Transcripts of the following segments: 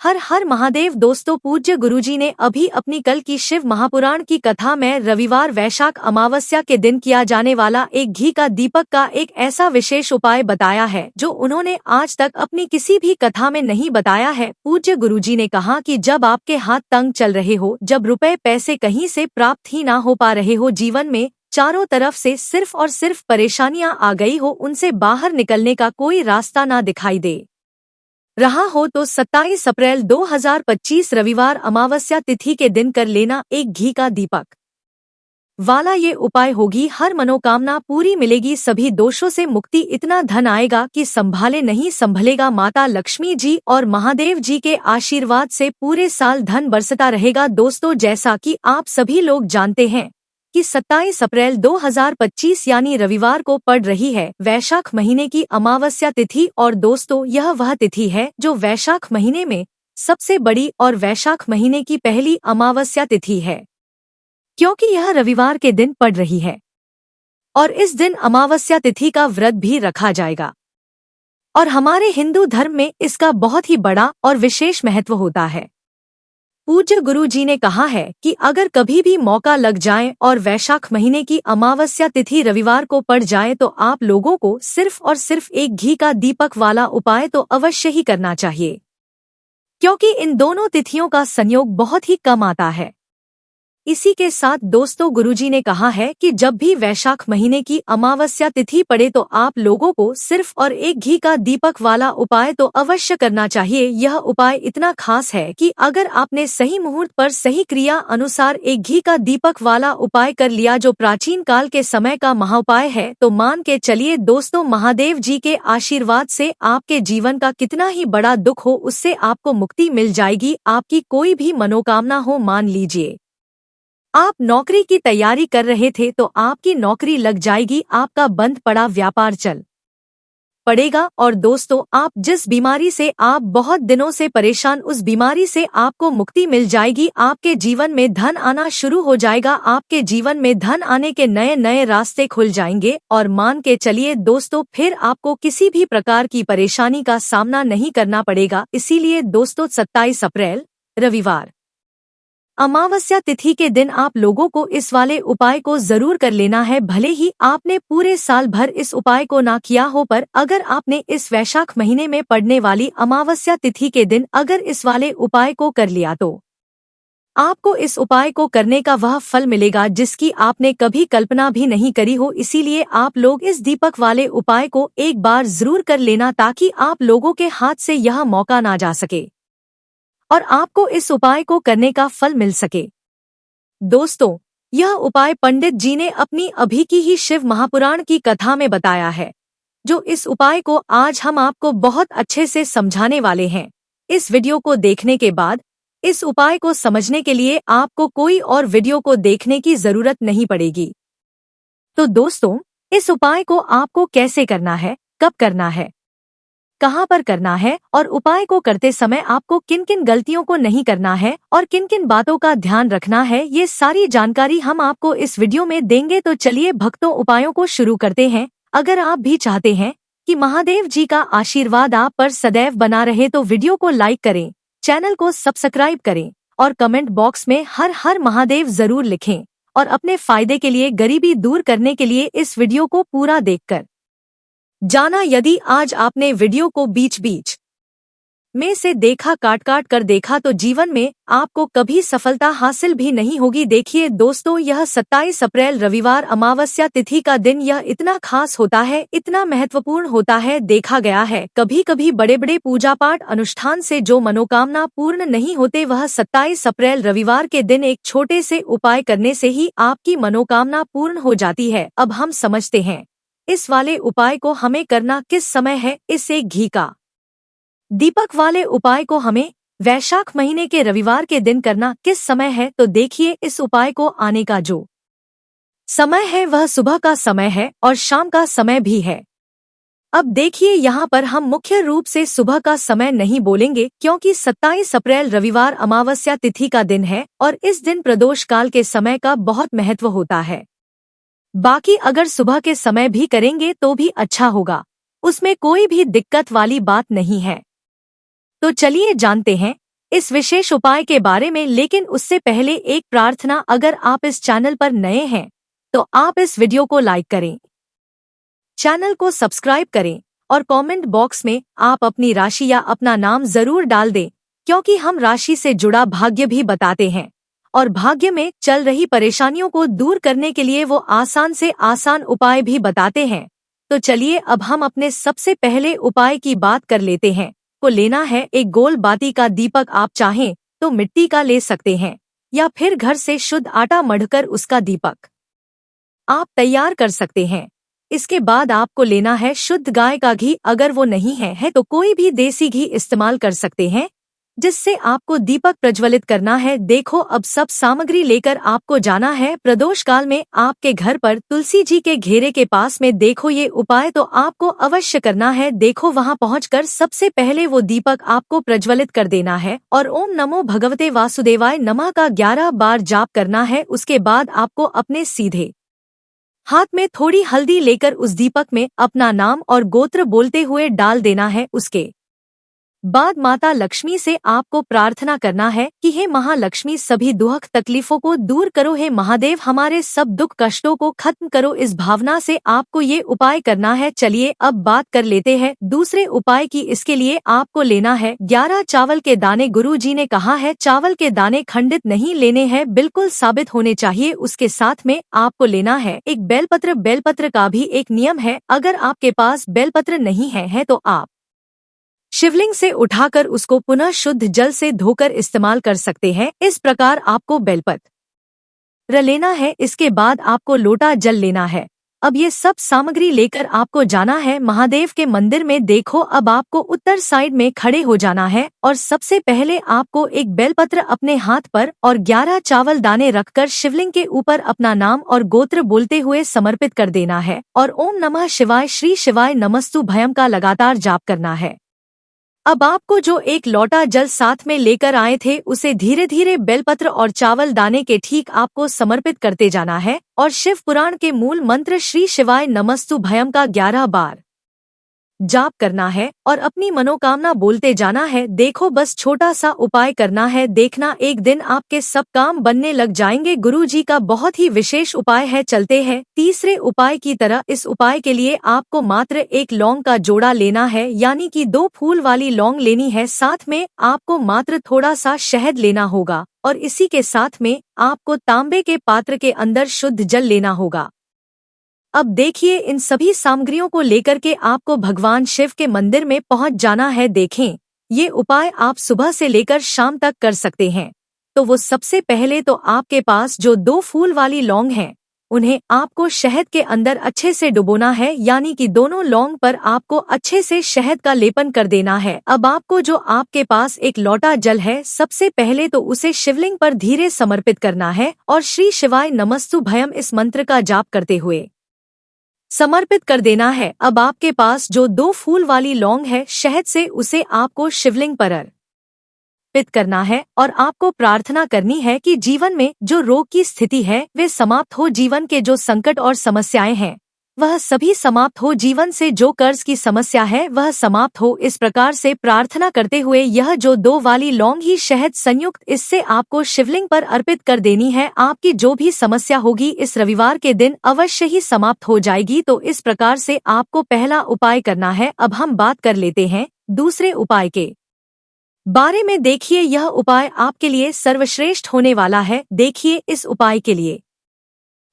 हर हर महादेव। दोस्तों, पूज्य गुरुजी ने अभी अपनी कल की शिव महापुराण की कथा में रविवार वैशाख अमावस्या के दिन किया जाने वाला एक घी का दीपक का एक ऐसा विशेष उपाय बताया है जो उन्होंने आज तक अपनी किसी भी कथा में नहीं बताया है। पूज्य गुरुजी ने कहा कि जब आपके हाथ तंग चल रहे हो, जब रुपए पैसे कहीं से प्राप्त ही ना हो पा रहे हो, जीवन में चारों तरफ से सिर्फ और सिर्फ परेशानियां आ गई हो, उनसे बाहर निकलने का कोई रास्ता ना दिखाई दे रहा हो, तो 27 अप्रैल 2025 रविवार अमावस्या तिथि के दिन कर लेना एक घी का दीपक वाला ये उपाय। होगी हर मनोकामना पूरी मिलेगी, सभी दोषों से मुक्ति, इतना धन आएगा कि संभाले नहीं संभलेगा। माता लक्ष्मी जी और महादेव जी के आशीर्वाद से पूरे साल धन बरसता रहेगा। दोस्तों, जैसा कि आप सभी लोग जानते हैं कि 27 अप्रैल 2025 यानी रविवार को पड़ रही है वैशाख महीने की अमावस्या तिथि। और दोस्तों, यह वह तिथि है जो वैशाख महीने में सबसे बड़ी और वैशाख महीने की पहली अमावस्या तिथि है, क्योंकि यह रविवार के दिन पड़ रही है और इस दिन अमावस्या तिथि का व्रत भी रखा जाएगा। और हमारे हिंदू धर्म में इसका बहुत ही बड़ा और विशेष महत्व होता है। पूज्य गुरु जी ने कहा है कि अगर कभी भी मौका लग जाए और वैशाख महीने की अमावस्या तिथि रविवार को पड़ जाए तो आप लोगों को सिर्फ और सिर्फ एक घी का दीपक वाला उपाय तो अवश्य ही करना चाहिए, क्योंकि इन दोनों तिथियों का संयोग बहुत ही कम आता है। इसी के साथ दोस्तों, गुरुजी ने कहा है कि जब भी वैशाख महीने की अमावस्या तिथि पड़े तो आप लोगों को सिर्फ और एक घी का दीपक वाला उपाय तो अवश्य करना चाहिए। यह उपाय इतना खास है कि अगर आपने सही मुहूर्त पर सही क्रिया अनुसार एक घी का दीपक वाला उपाय कर लिया, जो प्राचीन काल के समय का महाउपाय है, तो मान के चलिए दोस्तों, महादेव जी के आशीर्वाद से आपके जीवन का कितना ही बड़ा दुख हो उससे आपको मुक्ति मिल जाएगी। आपकी कोई भी मनोकामना हो, मान लीजिए आप नौकरी की तैयारी कर रहे थे तो आपकी नौकरी लग जाएगी, आपका बंद पड़ा व्यापार चल पड़ेगा। और दोस्तों, आप जिस बीमारी से आप बहुत दिनों से परेशान, उस बीमारी से आपको मुक्ति मिल जाएगी। आपके जीवन में धन आना शुरू हो जाएगा, आपके जीवन में धन आने के नए नए रास्ते खुल जाएंगे। और मान के चलिए दोस्तों, फिर आपको किसी भी प्रकार की परेशानी का सामना नहीं करना पड़ेगा। इसीलिए दोस्तों, 27 अप्रैल रविवार अमावस्या तिथि के दिन आप लोगों को इस वाले उपाय को जरूर कर लेना है। भले ही आपने पूरे साल भर इस उपाय को ना किया हो, पर अगर आपने इस वैशाख महीने में पड़ने वाली अमावस्या तिथि के दिन अगर इस वाले उपाय को कर लिया तो आपको इस उपाय को करने का वह फल मिलेगा जिसकी आपने कभी कल्पना भी नहीं करी हो। इसीलिए आप लोग इस दीपक वाले उपाय को एक बार जरूर कर लेना, ताकि आप लोगों के हाथ से यह मौका ना जा सके और आपको इस उपाय को करने का फल मिल सके। दोस्तों, यह उपाय पंडित जी ने अपनी अभी की ही शिव महापुराण की कथा में बताया है, जो इस उपाय को आज हम आपको बहुत अच्छे से समझाने वाले हैं। इस वीडियो को देखने के बाद इस उपाय को समझने के लिए आपको कोई और वीडियो को देखने की जरूरत नहीं पड़ेगी। तो दोस्तों, इस उपाय को आपको कैसे करना है, कब करना है, कहाँ पर करना है और उपाय को करते समय आपको किन किन गलतियों को नहीं करना है और किन किन बातों का ध्यान रखना है, ये सारी जानकारी हम आपको इस वीडियो में देंगे। तो चलिए भक्तों, उपायों को शुरू करते हैं। अगर आप भी चाहते हैं कि महादेव जी का आशीर्वाद आप पर सदैव बना रहे तो वीडियो को लाइक करें, चैनल को सब्सक्राइब करें और कमेंट बॉक्स में हर हर महादेव जरूर लिखें। और अपने फायदे के लिए, गरीबी दूर करने के लिए इस वीडियो को पूरा देखकर जाना। यदि आज आपने वीडियो को बीच बीच में से देखा, काट काट कर देखा, तो जीवन में आपको कभी सफलता हासिल भी नहीं होगी। देखिए दोस्तों, यह 27 अप्रैल रविवार अमावस्या तिथि का दिन यह इतना खास होता है, इतना महत्वपूर्ण होता है। देखा गया है कभी कभी बड़े बड़े पूजा पाठ अनुष्ठान से जो मनोकामना पूर्ण नहीं होते, वह 27 अप्रैल रविवार के दिन एक छोटे से उपाय करने से ही आपकी मनोकामना पूर्ण हो जाती है। अब हम समझते हैं इस वाले उपाय को हमें करना किस समय है। इस एक घी का दीपक वाले उपाय को हमें वैशाख महीने के रविवार के दिन करना किस समय है, तो देखिए इस उपाय को आने का जो समय है वह सुबह का समय है और शाम का समय भी है। अब देखिए, यहाँ पर हम मुख्य रूप से सुबह का समय नहीं बोलेंगे, क्योंकि 27 अप्रैल रविवार अमावस्या तिथि का दिन है और इस दिन प्रदोष काल के समय का बहुत महत्व होता है। बाकी अगर सुबह के समय भी करेंगे तो भी अच्छा होगा, उसमें कोई भी दिक्कत वाली बात नहीं है। तो चलिए जानते हैं इस विशेष उपाय के बारे में, लेकिन उससे पहले एक प्रार्थना, अगर आप इस चैनल पर नए हैं तो आप इस वीडियो को लाइक करें, चैनल को सब्सक्राइब करें और कमेंट बॉक्स में आप अपनी राशि या अपना नाम जरूर डाल दें, क्योंकि हम राशि से जुड़ा भाग्य भी बताते हैं और भाग्य में चल रही परेशानियों को दूर करने के लिए वो आसान से आसान उपाय भी बताते हैं। तो चलिए अब हम अपने सबसे पहले उपाय की बात कर लेते हैं। को लेना है एक गोल बाती का दीपक। आप चाहें तो मिट्टी का ले सकते हैं या फिर घर से शुद्ध आटा मढ़कर उसका दीपक आप तैयार कर सकते हैं। इसके बाद आपको लेना है शुद्ध गाय का घी। अगर वो नहीं है तो कोई भी देसी घी इस्तेमाल कर सकते हैं, जिससे आपको दीपक प्रज्वलित करना है। देखो अब सब सामग्री लेकर आपको जाना है प्रदोष काल में आपके घर पर तुलसी जी के घेरे के पास में। देखो ये उपाय तो आपको अवश्य करना है। देखो वहां पहुंचकर सबसे पहले वो दीपक आपको प्रज्वलित कर देना है और ओम नमो भगवते वासुदेवाय नमः का 11 बार जाप करना है। उसके बाद आपको अपने सीधे हाथ में थोड़ी हल्दी लेकर उस दीपक में अपना नाम और गोत्र बोलते हुए डाल देना है। उसके बाद माता लक्ष्मी से आपको प्रार्थना करना है कि हे महालक्ष्मी सभी दुख तकलीफों को दूर करो, हे महादेव हमारे सब दुख कष्टों को खत्म करो। इस भावना से आपको ये उपाय करना है। चलिए अब बात कर लेते हैं दूसरे उपाय की। इसके लिए आपको लेना है 11 चावल के दाने। गुरु जी ने कहा है चावल के दाने खंडित नहीं लेने हैं, बिल्कुल साबित होने चाहिए। उसके साथ में आपको लेना है एक बेलपत्र। बेलपत्र का भी एक नियम है, अगर आपके पास बेलपत्र नहीं है तो आप शिवलिंग से उठाकर उसको पुनः शुद्ध जल से धोकर इस्तेमाल कर सकते हैं। इस प्रकार आपको बेलपत्र लेना है। इसके बाद आपको लोटा जल लेना है। अब ये सब सामग्री लेकर आपको जाना है महादेव के मंदिर में। देखो अब आपको उत्तर साइड में खड़े हो जाना है और सबसे पहले आपको एक बेलपत्र अपने हाथ पर और 11 चावल दाने रखकर शिवलिंग के ऊपर अपना नाम और गोत्र बोलते हुए समर्पित कर देना है और ओम नमः शिवाय श्री शिवाय नमस्तु भयम का लगातार जाप करना है। अब आपको जो एक लोटा जल साथ में लेकर आए थे उसे धीरे धीरे बेलपत्र और चावल दाने के ठीक आपको समर्पित करते जाना है और शिव पुराण के मूल मंत्र श्री शिवाय नमस्तु भयम का 11 बार जाप करना है और अपनी मनोकामना बोलते जाना है। देखो बस छोटा सा उपाय करना है, देखना एक दिन आपके सब काम बनने लग जाएंगे। गुरु जी का बहुत ही विशेष उपाय है। चलते हैं तीसरे उपाय की तरह। इस उपाय के लिए आपको मात्र एक लौंग का जोड़ा लेना है, यानी कि 2 फूल वाली लौंग लेनी है। साथ में आपको मात्र थोड़ा सा शहद लेना होगा और इसी के साथ में आपको तांबे के पात्र के अंदर शुद्ध जल लेना होगा। अब देखिए इन सभी सामग्रियों को लेकर के आपको भगवान शिव के मंदिर में पहुंच जाना है। देखें ये उपाय आप सुबह से लेकर शाम तक कर सकते हैं। तो वो सबसे पहले तो आपके पास जो 2 फूल वाली लौंग हैं उन्हें आपको शहद के अंदर अच्छे से डुबोना है, यानी कि दोनों लौंग पर आपको अच्छे से शहद का लेपन कर देना है। अब आपको जो आपके पास एक लोटा जल है सबसे पहले तो उसे शिवलिंग पर धीरे समर्पित करना है और श्री शिवाय नमस्तु भयम इस मंत्र का जाप करते हुए समर्पित कर देना है। अब आपके पास जो 2 फूल वाली लौंग है शहद से उसे आपको शिवलिंग पर अर्पित करना है और आपको प्रार्थना करनी है कि जीवन में जो रोग की स्थिति है वे समाप्त हो, जीवन के जो संकट और समस्याएं हैं वह सभी समाप्त हो, जीवन से जो कर्ज की समस्या है वह समाप्त हो। इस प्रकार से प्रार्थना करते हुए यह जो 2 वाली लौंग ही शहद संयुक्त इससे आपको शिवलिंग पर अर्पित कर देनी है। आपकी जो भी समस्या होगी इस रविवार के दिन अवश्य ही समाप्त हो जाएगी। तो इस प्रकार से आपको पहला उपाय करना है। अब हम बात कर लेते हैं दूसरे उपाय के बारे में। देखिए यह उपाय आपके लिए सर्वश्रेष्ठ होने वाला है। देखिए इस उपाय के लिए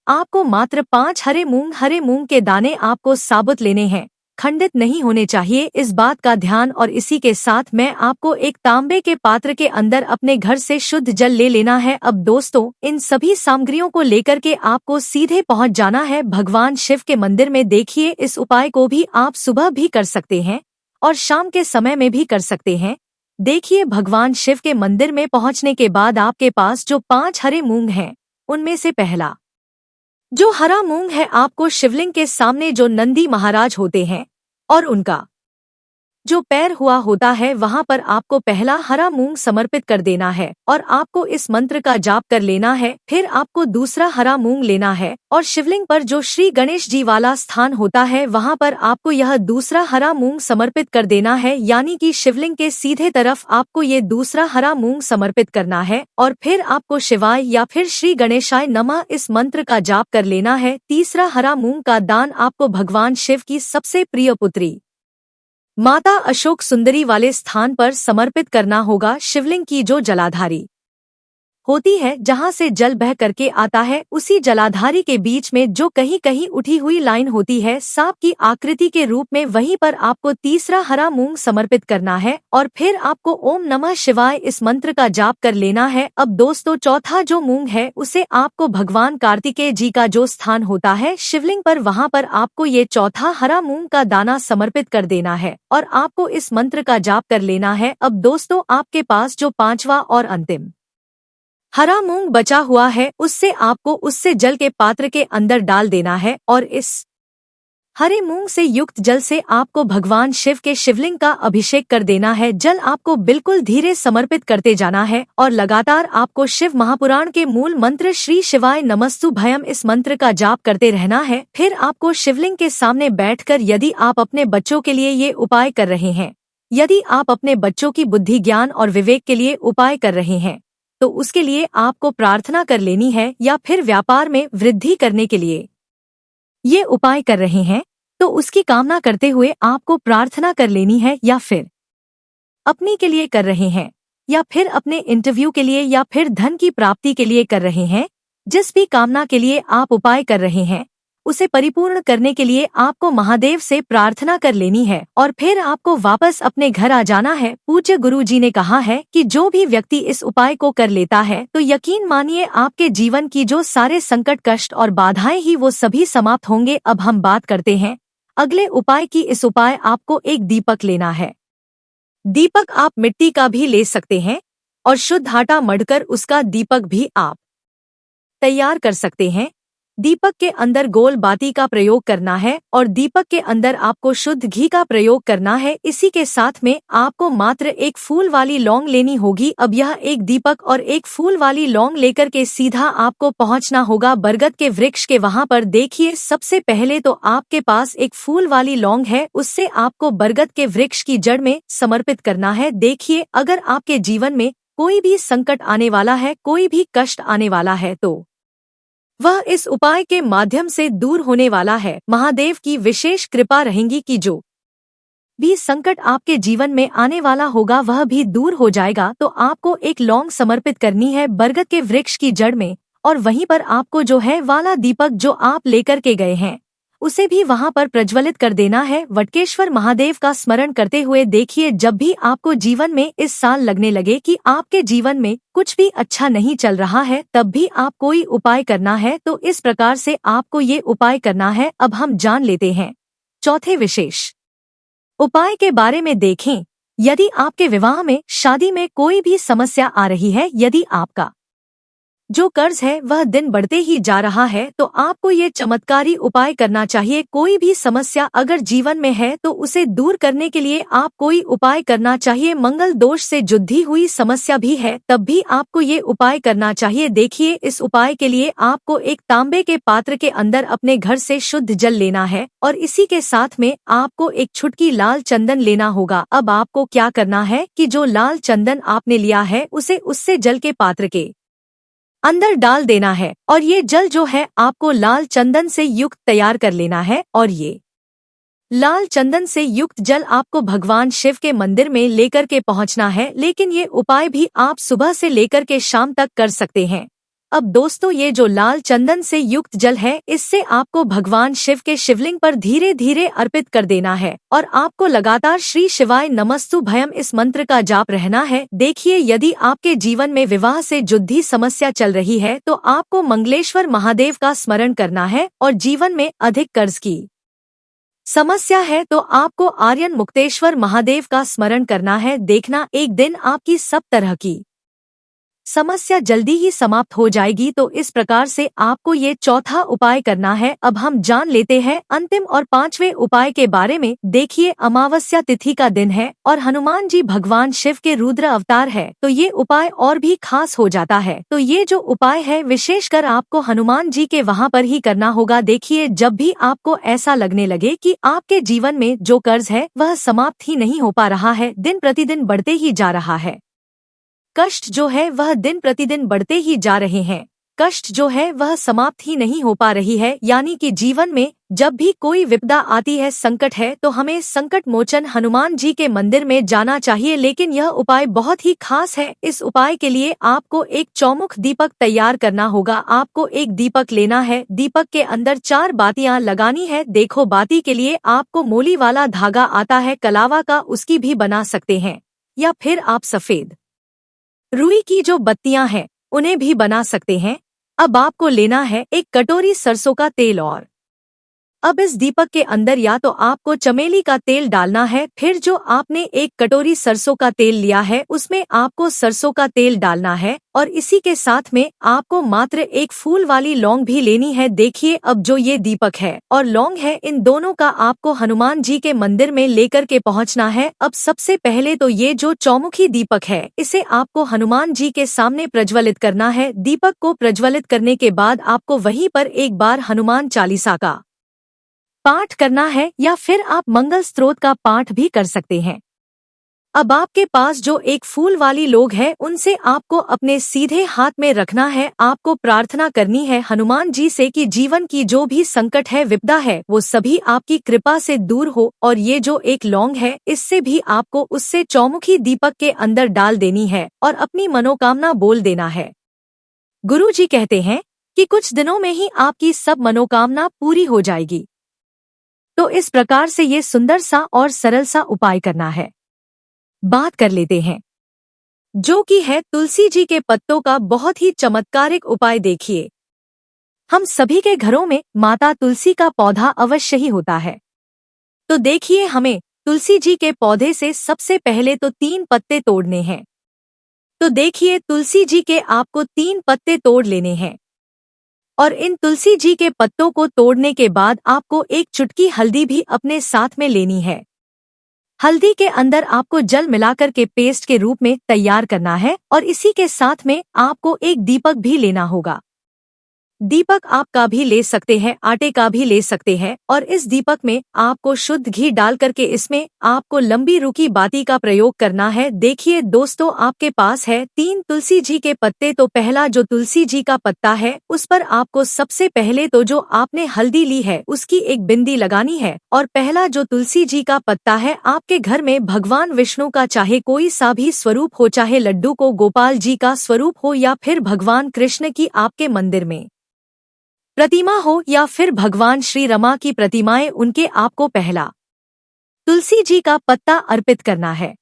आपको मात्र 5 हरे मूंग के दाने आपको साबुत लेने हैं, खंडित नहीं होने चाहिए, इस बात का ध्यान। और इसी के साथ मैं आपको एक तांबे के पात्र के अंदर अपने घर से शुद्ध जल ले लेना है। अब दोस्तों इन सभी सामग्रियों को लेकर के आपको सीधे पहुंच जाना है भगवान शिव के मंदिर में। देखिए इस उपाय को भी आप सुबह भी कर सकते हैं और शाम के समय में भी कर सकते हैं। देखिए भगवान शिव के मंदिर में पहुंचने के बाद आपके पास जो 5 हरे मूंग हैं उनमें से पहला जो हरा मूंग है आपको शिवलिंग के सामने जो नंदी महाराज होते हैं और उनका जो पैर हुआ होता है वहाँ पर आपको पहला हरा मूंग समर्पित कर देना है और आपको इस मंत्र का जाप कर लेना है। फिर आपको दूसरा हरा मूंग लेना है और शिवलिंग पर जो श्री गणेश जी वाला स्थान होता है वहाँ पर आपको यह दूसरा हरा मूंग समर्पित कर देना है, यानी कि शिवलिंग के सीधे तरफ आपको ये दूसरा हरा मूंग समर्पित करना है और फिर आपको शिवाय या फिर श्री गणेशाय नमः इस मंत्र का जाप कर लेना है। तीसरा हरा मूंग का दान आपको भगवान शिव की सबसे प्रिय पुत्री माता अशोक सुंदरी वाले स्थान पर समर्पित करना होगा। शिवलिंग की जो जलाधारी होती है जहां से जल बह करके आता है, उसी जलाधारी के बीच में जो कहीं कहीं उठी हुई लाइन होती है सांप की आकृति के रूप में, वहीं पर आपको तीसरा हरा मूंग समर्पित करना है और फिर आपको ओम नमः शिवाय इस मंत्र का जाप कर लेना है। अब दोस्तों चौथा जो मूंग है उसे आपको भगवान कार्तिकेय जी का जो स्थान होता है शिवलिंग पर, वहां पर आपको ये चौथा हरा मूंग का दाना समर्पित कर देना है और आपको इस मंत्र का जाप कर लेना है। अब दोस्तों आपके पास जो पांचवा और अंतिम हरा मूंग बचा हुआ है उससे आपको उससे जल के पात्र के अंदर डाल देना है और इस हरे मूंग से युक्त जल से आपको भगवान शिव के शिवलिंग का अभिषेक कर देना है। जल आपको बिल्कुल धीरे समर्पित करते जाना है और लगातार आपको शिव महापुराण के मूल मंत्र श्री शिवाय नमस्तु भयम इस मंत्र का जाप करते रहना है। फिर आपको शिवलिंग के सामने बैठकर यदि आप अपने बच्चों के लिए ये उपाय कर रहे हैं, यदि आप अपने बच्चों की बुद्धि ज्ञान और विवेक के लिए उपाय कर रहे हैं तो उसके लिए आपको प्रार्थना कर लेनी है, या फिर व्यापार में वृद्धि करने के लिए ये उपाय कर रहे हैं तो उसकी कामना करते हुए आपको प्रार्थना कर लेनी है, या फिर अपने के लिए कर रहे हैं या फिर अपने इंटरव्यू के लिए या फिर धन की प्राप्ति के लिए कर रहे हैं, जिस भी कामना के लिए आप उपाय कर रहे हैं उसे परिपूर्ण करने के लिए आपको महादेव से प्रार्थना कर लेनी है और फिर आपको वापस अपने घर आ जाना है। पूज्य गुरु जी ने कहा है कि जो भी व्यक्ति इस उपाय को कर लेता है तो यकीन मानिए आपके जीवन की जो सारे संकट कष्ट और बाधाएं ही वो सभी समाप्त होंगे। अब हम बात करते हैं अगले उपाय की। इस उपाय आपको एक दीपक लेना है। दीपक आप मिट्टी का भी ले सकते हैं और शुद्ध आटा मढ़कर उसका दीपक भी आप तैयार कर सकते हैं। दीपक के अंदर गोल बाती का प्रयोग करना है और दीपक के अंदर आपको शुद्ध घी का प्रयोग करना है। इसी के साथ में आपको मात्र एक फूल वाली लौंग लेनी होगी। अब यह एक दीपक और एक फूल वाली लौंग लेकर के सीधा आपको पहुंचना होगा बरगद के वृक्ष के वहां पर। देखिए सबसे पहले तो आपके पास एक फूल वाली लौंग है, उससे आपको बरगद के वृक्ष की जड़ में समर्पित करना है। देखिए अगर आपके जीवन में कोई भी संकट आने वाला है, कोई भी कष्ट आने वाला है तो वह इस उपाय के माध्यम से दूर होने वाला है। महादेव की विशेष कृपा रहेगी कि जो भी संकट आपके जीवन में आने वाला होगा वह भी दूर हो जाएगा। तो आपको एक लौंग समर्पित करनी है बरगद के वृक्ष की जड़ में और वहीं पर आपको जो है वाला दीपक जो आप लेकर के गए हैं उसे भी वहां पर प्रज्वलित कर देना है। वटकेश्वर महादेव का स्मरण करते हुए देखिए जब भी आपको जीवन में इस साल लगने लगे कि आपके जीवन में कुछ भी अच्छा नहीं चल रहा है, तब भी आप कोई उपाय करना है तो इस प्रकार से आपको ये उपाय करना है। अब हम जान लेते हैं चौथे विशेष उपाय के बारे में। देखें यदि आपके विवाह में शादी में कोई भी समस्या आ रही है, यदि आपका जो कर्ज है वह दिन बढ़ते ही जा रहा है तो आपको ये चमत्कारी उपाय करना चाहिए। कोई भी समस्या अगर जीवन में है तो उसे दूर करने के लिए आप कोई उपाय करना चाहिए। मंगल दोष से जुड़ी हुई समस्या भी है तब भी आपको ये उपाय करना चाहिए। देखिए इस उपाय के लिए आपको एक तांबे के पात्र के अंदर अपने घर से शुद्ध जल लेना है और इसी के साथ में आपको एक छुटकी लाल चंदन लेना होगा। अब आपको क्या करना है कि जो लाल चंदन आपने लिया है उसे उससे जल के पात्र के अंदर डाल देना है और ये जल जो है आपको लाल चंदन से युक्त तैयार कर लेना है और ये लाल चंदन से युक्त जल आपको भगवान शिव के मंदिर में लेकर के पहुंचना है। लेकिन ये उपाय भी आप सुबह से लेकर के शाम तक कर सकते हैं। अब दोस्तों ये जो लाल चंदन से युक्त जल है इससे आपको भगवान शिव के शिवलिंग पर धीरे धीरे अर्पित कर देना है और आपको लगातार श्री शिवाय नमस्तु भयम इस मंत्र का जाप रहना है। देखिए यदि आपके जीवन में विवाह से जुड़ी समस्या चल रही है तो आपको मंगलेश्वर महादेव का स्मरण करना है और जीवन में अधिक कर्ज की समस्या है तो आपको आर्यन मुक्तेश्वर महादेव का स्मरण करना है। देखना एक दिन आपकी सब तरह की समस्या जल्दी ही समाप्त हो जाएगी। तो इस प्रकार से आपको ये चौथा उपाय करना है। अब हम जान लेते हैं अंतिम और पांचवें उपाय के बारे में। देखिए, अमावस्या तिथि का दिन है और हनुमान जी भगवान शिव के रुद्र अवतार है, तो ये उपाय और भी खास हो जाता है। तो ये जो उपाय है विशेषकर आपको हनुमान जी के वहाँ पर ही करना होगा। देखिए, जब भी आपको ऐसा लगने लगे कि आपके जीवन में जो कर्ज है वह समाप्त ही नहीं हो पा रहा है, दिन प्रतिदिन बढ़ते ही जा रहा है, कष्ट जो है वह दिन प्रतिदिन बढ़ते ही जा रहे हैं, कष्ट जो है वह समाप्त ही नहीं हो पा रही है, यानी कि जीवन में जब भी कोई विपदा आती है, संकट है, तो हमें संकट मोचन हनुमान जी के मंदिर में जाना चाहिए। लेकिन यह उपाय बहुत ही खास है। इस उपाय के लिए आपको एक चौमुख दीपक तैयार करना होगा। आपको एक दीपक लेना है, दीपक के अंदर 4 बातियां लगानी है। देखो, बाती के लिए आपको मोली वाला धागा आता है, कलावा का, उसकी भी बना सकते हैं, या फिर आप सफेद रुई की जो बत्तियां हैं उन्हें भी बना सकते हैं। अब आपको लेना है एक कटोरी सरसों का तेल, और अब इस दीपक के अंदर या तो आपको चमेली का तेल डालना है। फिर जो आपने एक कटोरी सरसों का तेल लिया है उसमें आपको सरसों का तेल डालना है, और इसी के साथ में आपको मात्र एक फूल वाली लौंग भी लेनी है। देखिए, अब जो ये दीपक है और लौंग है, इन दोनों का आपको हनुमान जी के मंदिर में लेकर के पहुंचना है। अब सबसे पहले तो ये जो चौमुखी दीपक है इसे आपको हनुमान जी के सामने प्रज्वलित करना है। दीपक को प्रज्वलित करने के बाद आपको वहीं पर एक बार हनुमान चालीसा का पाठ करना है, या फिर आप मंगल स्तोत्र का पाठ भी कर सकते हैं। अब आपके पास जो एक फूल वाली लौंग है उनसे आपको अपने सीधे हाथ में रखना है। आपको प्रार्थना करनी है हनुमान जी से कि जीवन की जो भी संकट है, विपदा है, वो सभी आपकी कृपा से दूर हो। और ये जो एक लौंग है इससे भी आपको उससे चौमुखी दीपक के अंदर डाल देनी है और अपनी मनोकामना बोल देना है। गुरु जी कहते हैं कि कुछ दिनों में ही आपकी सब मनोकामना पूरी हो जाएगी। तो इस प्रकार से ये सुंदर सा और सरल सा उपाय करना है। बात कर लेते हैं जो कि है तुलसी जी के पत्तों का बहुत ही चमत्कारिक उपाय। देखिए, हम सभी के घरों में माता तुलसी का पौधा अवश्य ही होता है। तो देखिए, हमें तुलसी जी के पौधे से सबसे पहले तो 3 पत्ते तोड़ने हैं। तो देखिए, तुलसी जी के आपको 3 पत्ते तोड़ लेने हैं, और इन तुलसी जी के पत्तों को तोड़ने के बाद आपको एक चुटकी हल्दी भी अपने साथ में लेनी है। हल्दी के अंदर आपको जल मिलाकर के पेस्ट के रूप में तैयार करना है, और इसी के साथ में आपको एक दीपक भी लेना होगा। दीपक आप का भी ले सकते हैं, आटे का भी ले सकते हैं, और इस दीपक में आपको शुद्ध घी डाल करके इसमें आपको लंबी रुकी बाती का प्रयोग करना है। देखिए दोस्तों, आपके पास है 3 तुलसी जी के पत्ते। तो पहला जो तुलसी जी का पत्ता है उस पर आपको सबसे पहले तो जो आपने हल्दी ली है उसकी एक बिंदी लगानी है। और पहला जो तुलसी जी का पत्ता है, आपके घर में भगवान विष्णु का चाहे कोई सा भी स्वरूप हो, चाहे लड्डू को गोपाल जी का स्वरूप हो, या फिर भगवान कृष्ण की आपके मंदिर में प्रतिमा हो, या फिर भगवान श्री रमा की प्रतिमाएं, उनके आपको पहला तुलसी जी का पत्ता अर्पित करना है।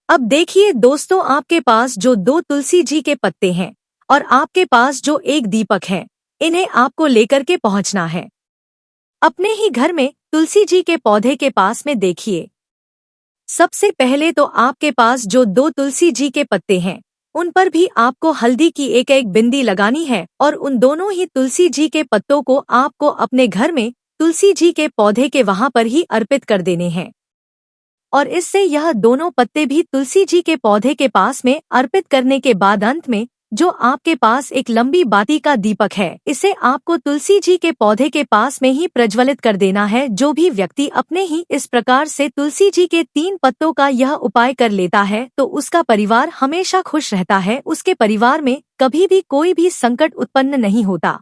अब देखिए दोस्तों, आपके पास जो 2 तुलसी जी के पत्ते हैं और आपके पास जो एक दीपक है, इन्हें आपको लेकर के पहुंचना है अपने ही घर में तुलसी जी के पौधे के पास में। देखिए, सबसे पहले तो आपके पास जो 2 तुलसी जी के पत्ते हैं उन पर भी आपको हल्दी की एक एक बिंदी लगानी है, और उन दोनों ही तुलसी जी के पत्तों को आपको अपने घर में तुलसी जी के पौधे के वहां पर ही अर्पित कर देने हैं। और इससे यह दोनों पत्ते भी तुलसी जी के पौधे के पास में अर्पित करने के बाद अंत में जो आपके पास एक लंबी बाती का दीपक है, इसे आपको तुलसी जी के पौधे के पास में ही प्रज्वलित कर देना है। जो भी व्यक्ति अपने ही इस प्रकार से तुलसी जी के 3 पत्तों का यह उपाय कर लेता है तो उसका परिवार हमेशा खुश रहता है, उसके परिवार में कभी भी कोई भी संकट उत्पन्न नहीं होता।